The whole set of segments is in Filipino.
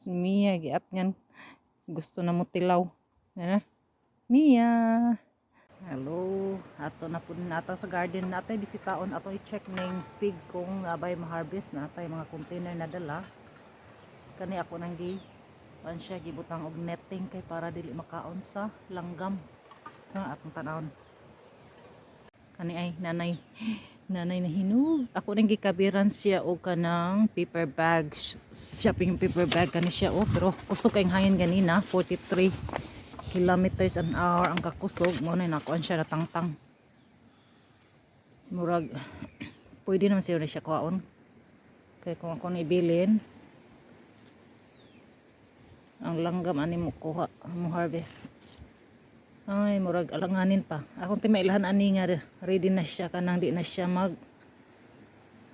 Si Mia, giat ngan. Gusto na mo tilaw. Ano? Mia! Hello. Ato na po nata sa garden natin. Bisitaon ato i-check ning fig kung abay ma-harvest natay mga container na dala. Kani ako nang siya gibutang og netting kay para dili makaon sa langgam. Nga atong tanawon. Kani ay nanay na hinog. Ako nang gikabiran siya og kanang paper bag, shopping paper bag kani siya pero kusog kay hangin ganina 43 kilometers an hour ang kakusog mo na nakuan siya natangtang. Murag pwede naman siya kuhaon. Kay kung ako ibilin ang langgam ani mo kuha mo harvest. Ay, murag alanganin pa. Akong timailahan ani nga ready na siya kanang di na siya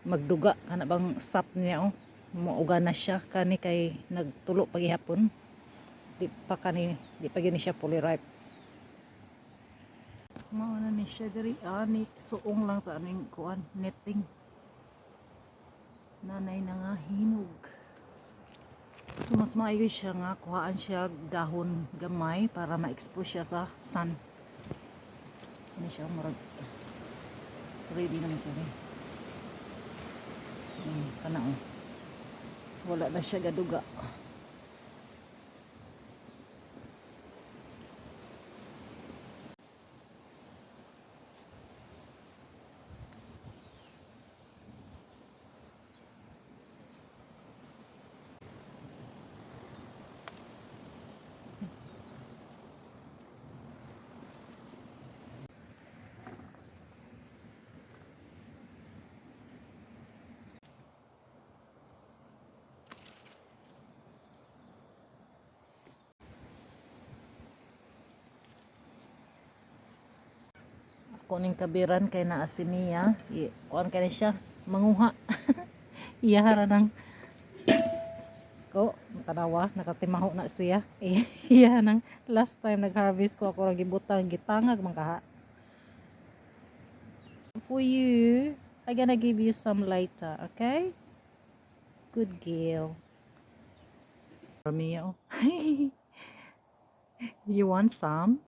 magduga kana bang sap niya muuga na siya kani kay nagtulo pagihapon. Di pa gini siya fully ripe. Mao na ni siya diri ani suong lang ta aning kuan netting. Nanay na nga hinog. So mas maayo siya nga kuhaan siya dahon gamay para ma-expose siya sa sun. Ano siya murag ready naman siya. Kana wala na siya gaduga. Kuning kabiran kay naa si Mia kuan kay siya manguha iyahara ng ko tanawa nakatimaho na siya iya nang last time nag-harvest ko ako ra gibutang gitangag man kaha. For you I gonna give you some later, okay? Good girl. Mia. You want some?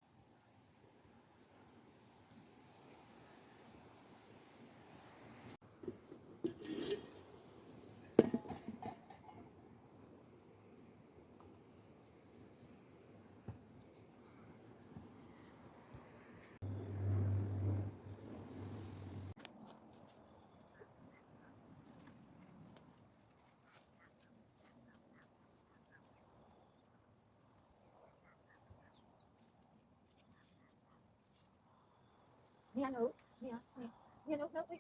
Mia, no. Mia, Mia. Mia, no, no, wait.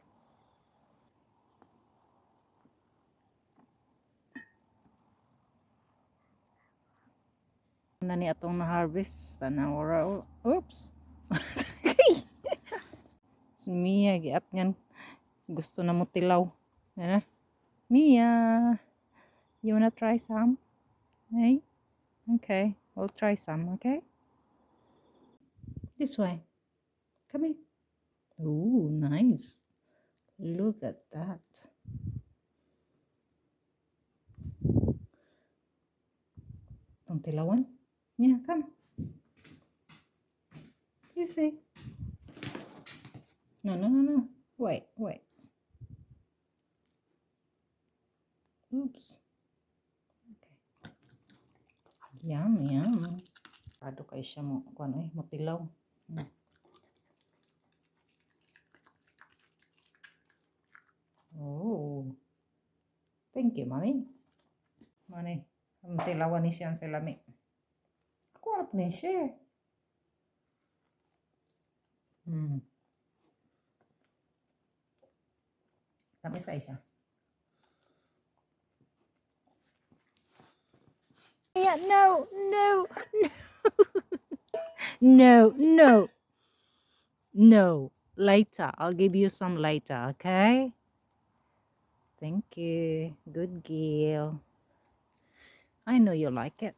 Na ni atong na-harvest tanawara. Oops. Si Mia giat ngan. Gusto na mo tilaw. Ano? Mia, you wanna try some? Hey? Okay, we'll try some, okay? This way. Come in. Ooh, nice. Look at that. Ang tilawan? Yeah, come. You see? No, no, no, no. Wait, wait. Oops. Okay. Yum, yum. Ado kay siya mo, mo tilaw. Oh. Thank you, Mommy. Mani, ang tilawan ni siya sa lami. Ako harap ni share. Tamis kay siya. Yeah, no, no, no. No, no. No. Later. I'll give you some later, okay? Thank you. Good girl. I know you like it.